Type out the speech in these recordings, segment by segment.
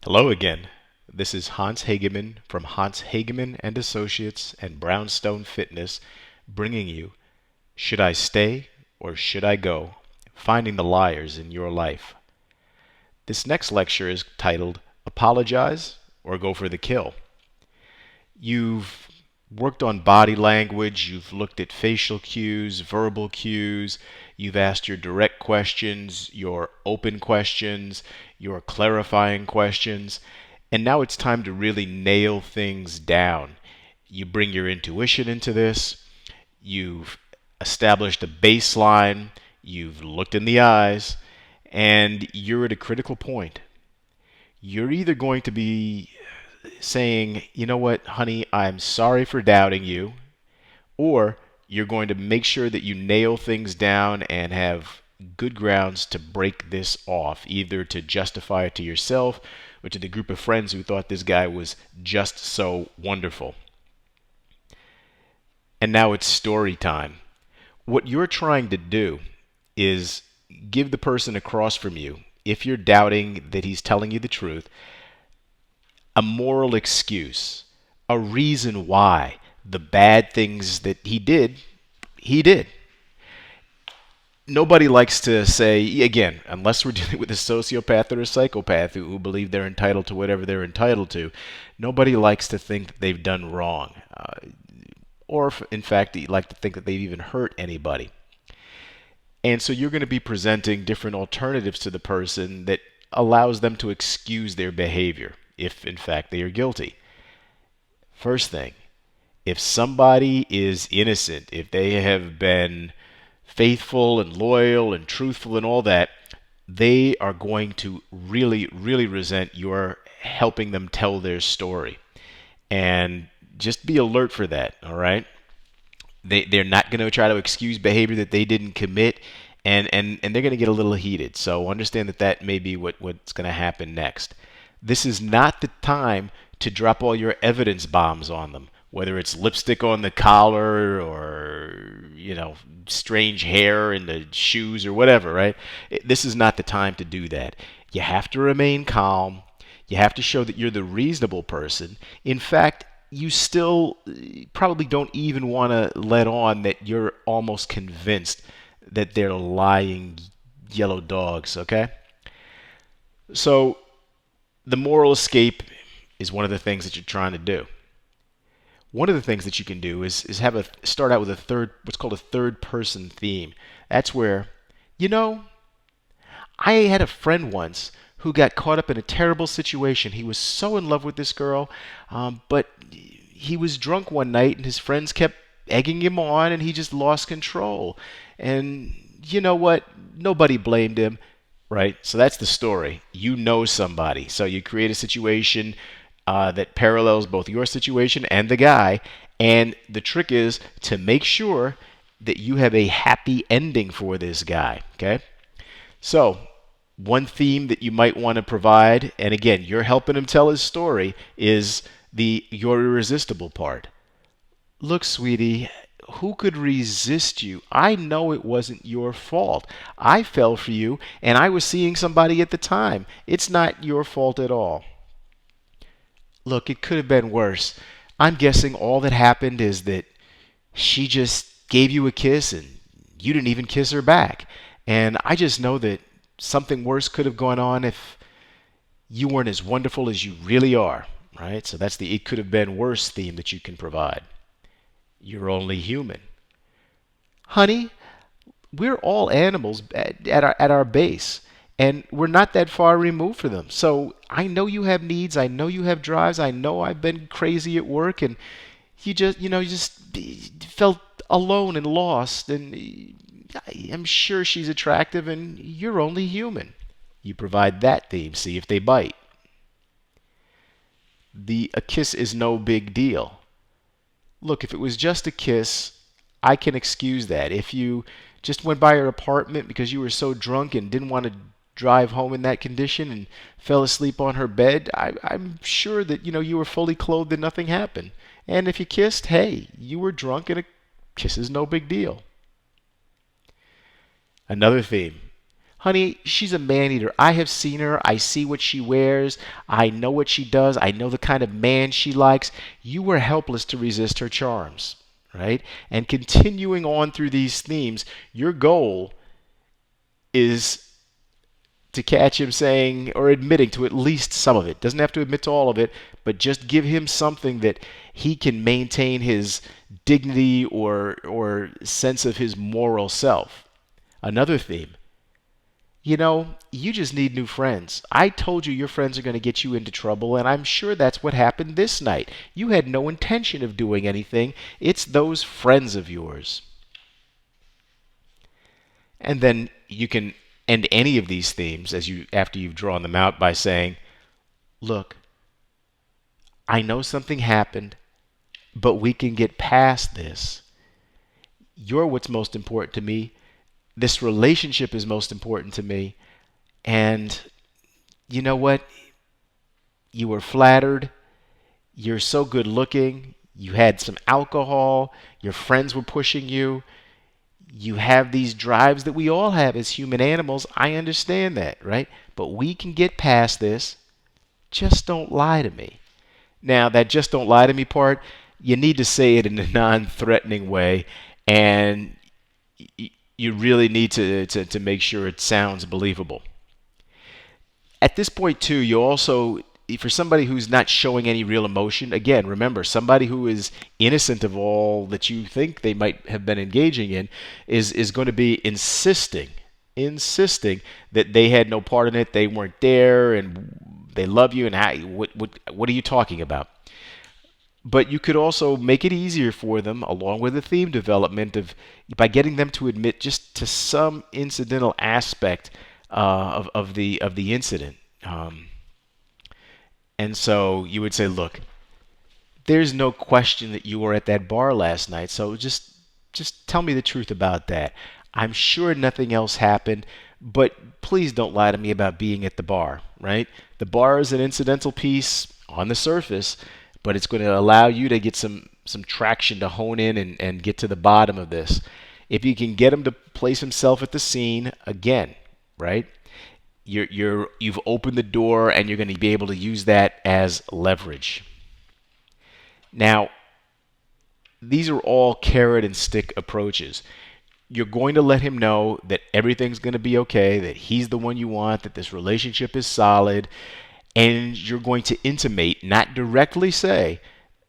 Hello again. This is Hans Hageman from Hans Hageman and Associates and Brownstone Fitness bringing you Should I Stay or Should I Go? Finding the Liars in Your Life. This next lecture is titled Apologize or Go for the Kill. You've worked on body language, you've looked at facial cues, verbal cues, you've asked your direct questions, your open questions, your clarifying questions, and now it's time to really nail things down. You bring your intuition into this, you've established a baseline, you've looked in the eyes, and you're at a critical point. You're either going to be saying, you know what, honey, I'm sorry for doubting you, or you're going to make sure that you nail things down and have good grounds to break this off, either to justify it to yourself or to the group of friends who thought this guy was just so wonderful. And now it's story time. What you're trying to do is give the person across from you, if you're doubting that he's telling you the truth, a moral excuse, a reason why the bad things that he did, he did. Nobody likes to say, again, unless we're dealing with a sociopath or a psychopath who believe they're entitled to whatever they're entitled to, nobody likes to think that they've done wrong. Or, in fact, you like to think that they've even hurt anybody. And so you're going to be presenting different alternatives to the person that allows them to excuse their behavior, if in fact they are guilty. First thing, if somebody is innocent, if they have been faithful and loyal and truthful and all that, they are going to really, really resent your helping them tell their story. And just be alert for that, all right? They're not going to try to excuse behavior that they didn't commit, and they're going to get a little heated. So understand that that may be what's going to happen next. This is not the time to drop all your evidence bombs on them, whether it's lipstick on the collar or, strange hair in the shoes or whatever, right? This is not the time to do that. You have to remain calm. You have to show that you're the reasonable person. In fact, you still probably don't even want to let on that you're almost convinced that they're lying yellow dogs, okay? So the moral escape is one of the things that you're trying to do. One of the things that you can do is have start out with what's called a third person theme. That's where, you know, I had a friend once who got caught up in a terrible situation. He was so in love with this girl, but he was drunk one night and his friends kept egging him on and he just lost control. And you know what? Nobody blamed him, right? So that's the story. You know somebody. So you create a situation that parallels both your situation and the guy. And the trick is to make sure that you have a happy ending for this guy, okay? So one theme that you might want to provide, and again, you're helping him tell his story, is the you're irresistible part. Look, sweetie, who could resist you? I know it wasn't your fault. I fell for you, and I was seeing somebody at the time. It's not your fault at all. Look, it could have been worse. I'm guessing all that happened is that she just gave you a kiss and you didn't even kiss her back. And I just know that something worse could have gone on if you weren't as wonderful as you really are, right? So that's the it could have been worse theme that you can provide. You're only human. Honey, we're all animals at our base, and we're not that far removed from them. So I know you have needs. I know you have drives. I know I've been crazy at work, and you just felt alone and lost. And I'm sure she's attractive, and you're only human. You provide that theme. See if they bite. A kiss is no big deal. Look, if it was just a kiss, I can excuse that. If you just went by her apartment because you were so drunk and didn't want to drive home in that condition and fell asleep on her bed, I'm sure that you were fully clothed and nothing happened. And if you kissed, hey, you were drunk and a kiss is no big deal. Another theme. Honey, she's a man eater. I have seen her. I see what she wears. I know what she does. I know the kind of man she likes. You were helpless to resist her charms, right? And continuing on through these themes, your goal is to catch him saying or admitting to at least some of it. Doesn't have to admit to all of it, but just give him something that he can maintain his dignity or sense of his moral self. Another theme. You just need new friends. I told you your friends are going to get you into trouble, and I'm sure that's what happened this night. You had no intention of doing anything. It's those friends of yours. And then you can end any of these themes after you've drawn them out by saying, "Look, I know something happened, but we can get past this. You're what's most important to me. This relationship is most important to me. And you know what? You were flattered. You're so good looking. You had some alcohol. Your friends were pushing you. You have these drives that we all have as human animals. I understand that, right? But we can get past this. Just don't lie to me." Now, that "just don't lie to me" part, you need to say it in a non-threatening way, and you really need to make sure it sounds believable. At this point, too, you also, for somebody who's not showing any real emotion, again, remember, somebody who is innocent of all that you think they might have been engaging in is going to be insisting that they had no part in it, they weren't there, and they love you, and what are you talking about? But you could also make it easier for them, along with the theme development, by getting them to admit just to some incidental aspect of the incident. And so you would say, "Look, there's no question that you were at that bar last night, so just tell me the truth about that. I'm sure nothing else happened, but please don't lie to me about being at the bar," right? The bar is an incidental piece on the surface, but it's going to allow you to get some traction to hone in and get to the bottom of this. If you can get him to place himself at the scene again, right? You've opened the door, and you're going to be able to use that as leverage. Now, these are all carrot and stick approaches. You're going to let him know that everything's going to be okay, that he's the one you want, that this relationship is solid, and you're going to intimate, not directly say,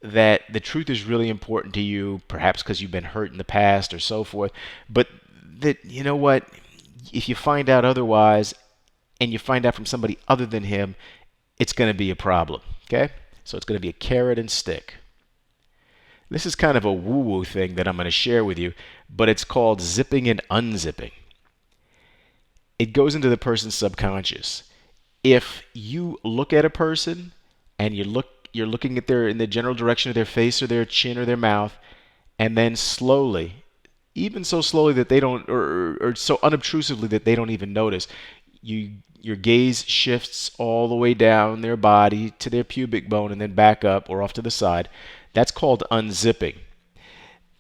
that the truth is really important to you, perhaps because you've been hurt in the past or so forth, but that, you know what, if you find out otherwise, and you find out from somebody other than him, it's going to be a problem, okay? So it's going to be a carrot and stick. This is kind of a woo-woo thing that I'm going to share with you, but it's called zipping and unzipping. It goes into the person's subconscious. If you look at a person and you're looking at in the general direction of their face or their chin or their mouth, and then slowly, even so slowly that they don't, or so unobtrusively that they don't even notice, your gaze shifts all the way down their body to their pubic bone and then back up or off to the side. That's called unzipping.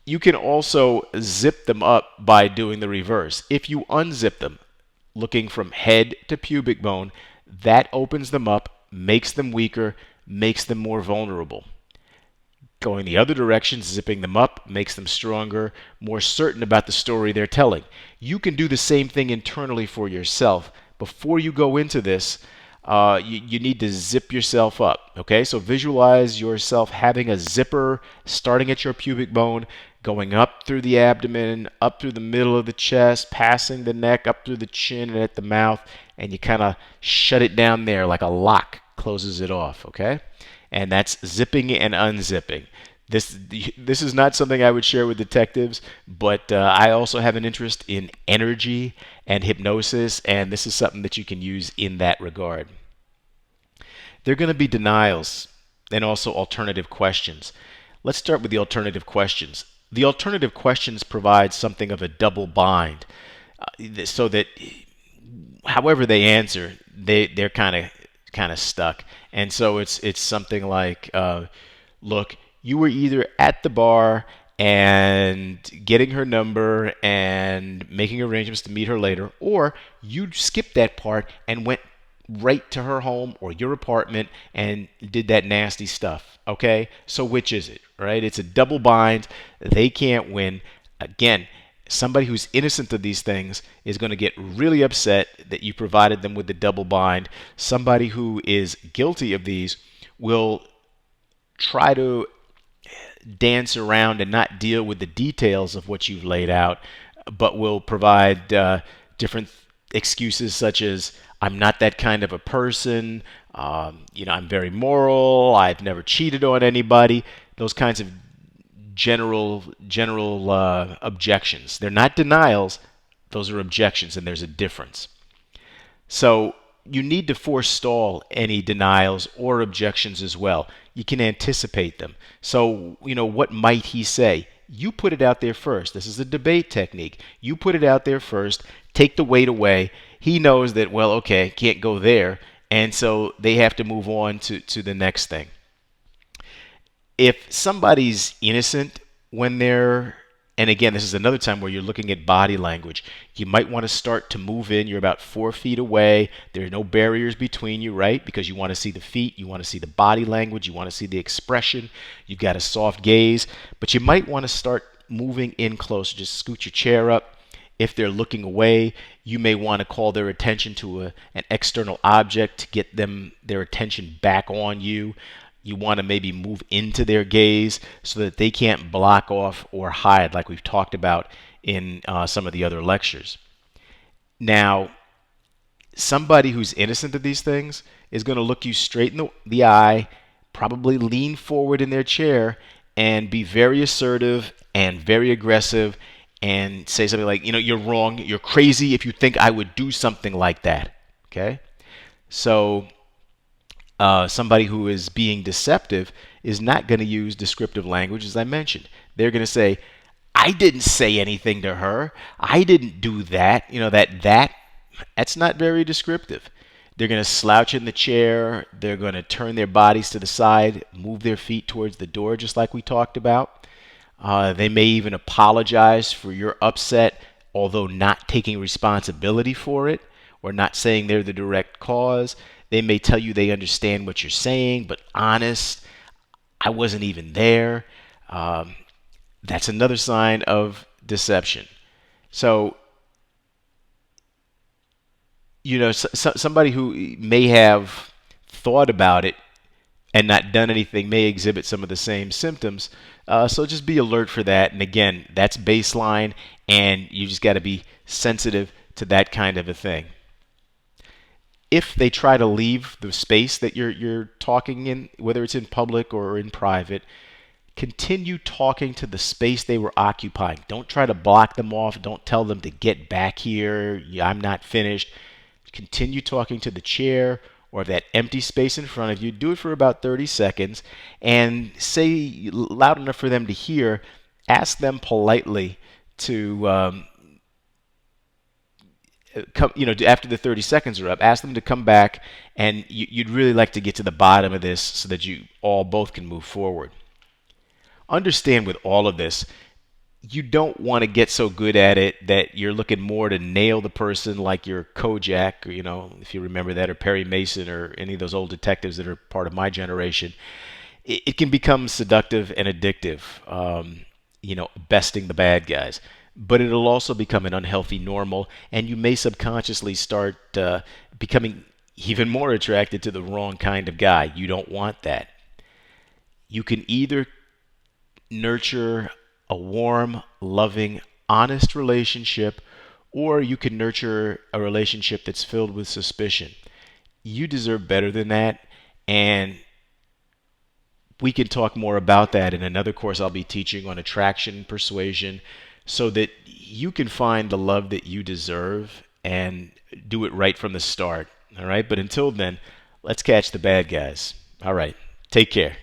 You can also zip them up by doing the reverse. If you unzip them, looking from head to pubic bone, that opens them up, makes them weaker, makes them more vulnerable. Going the other direction, zipping them up, makes them stronger, more certain about the story they're telling. You can do the same thing internally for yourself. Before you go into this, you need to zip yourself up. Okay, so visualize yourself having a zipper starting at your pubic bone, going up through the abdomen, up through the middle of the chest, passing the neck, up through the chin and at the mouth, and you kind of shut it down there like a lock closes it off. Okay, and that's zipping and unzipping. This is not something I would share with detectives, but I also have an interest in energy and hypnosis, and this is something that you can use in that regard. There are going to be denials and also alternative questions. Let's start with the alternative questions. The alternative questions provide something of a double bind, so that however they answer, they're kind of stuck. And so it's something like, "Look, you were either at the bar and getting her number and making arrangements to meet her later, or you skipped that part and went right to her home or your apartment and did that nasty stuff. Okay? So which is it, right? It's a double bind. They can't win. Again, somebody who's innocent of these things is going to get really upset that you provided them with the double bind. Somebody who is guilty of these will try to dance around and not deal with the details of what you've laid out, but will provide different excuses such as I'm not that kind of a person, I'm very moral, I've never cheated on anybody. Those kinds of general objections. They're not denials; those are objections, and there's a difference. So you need to forestall any denials or objections as well. You can anticipate them. So, what might he say? You put it out there first. This is a debate technique. You put it out there first, take the weight away. He knows that, well, okay, can't go there. And so they have to move on to the next thing. If somebody's innocent when they're, and again, this is another time where you're looking at body language. You might want to start to move in. You're about 4 feet away. There are no barriers between you, right? Because you want to see the feet, you want to see the body language, you want to see the expression. You've got a soft gaze, but you might want to start moving in closer. Just scoot your chair up. If they're looking away, you may want to call their attention to an external object to get their attention back on you. You want to maybe move into their gaze so that they can't block off or hide, like we've talked about in some of the other lectures. Now, somebody who's innocent of these things is going to look you straight in the eye, probably lean forward in their chair, and be very assertive and very aggressive and say something like, you're wrong, you're crazy if you think I would do something like that. Okay? So somebody who is being deceptive is not going to use descriptive language, as I mentioned. They're going to say, I didn't say anything to her. I didn't do that. That's not very descriptive. They're going to slouch in the chair. They're going to turn their bodies to the side, move their feet towards the door, just like we talked about. They may even apologize for your upset, although not taking responsibility for it or not saying they're the direct cause. They may tell you they understand what you're saying, but honest, I wasn't even there. That's another sign of deception. So, somebody who may have thought about it and not done anything may exhibit some of the same symptoms. So just be alert for that. And again, that's baseline, and you just got to be sensitive to that kind of a thing. If they try to leave the space that you're talking in, whether it's in public or in private, continue talking to the space they were occupying. Don't try to block them off. Don't tell them to get back here. I'm not finished. Continue talking to the chair or that empty space in front of you. Do it for about 30 seconds and say loud enough for them to hear. Ask them politely to come, after the 30 seconds are up, ask them to come back, and you'd really like to get to the bottom of this so that you all both can move forward. Understand with all of this, you don't want to get so good at it that you're looking more to nail the person like you're Kojak, or, if you remember that, or Perry Mason, or any of those old detectives that are part of my generation. It can become seductive and addictive, besting the bad guys. But it'll also become an unhealthy normal, and you may subconsciously start becoming even more attracted to the wrong kind of guy. You don't want that. You can either nurture a warm, loving, honest relationship, or you can nurture a relationship that's filled with suspicion. You deserve better than that, and we can talk more about that in another course I'll be teaching on attraction and persuasion, so that you can find the love that you deserve and do it right from the start. All right? But until then, let's catch the bad guys. All right. Take care.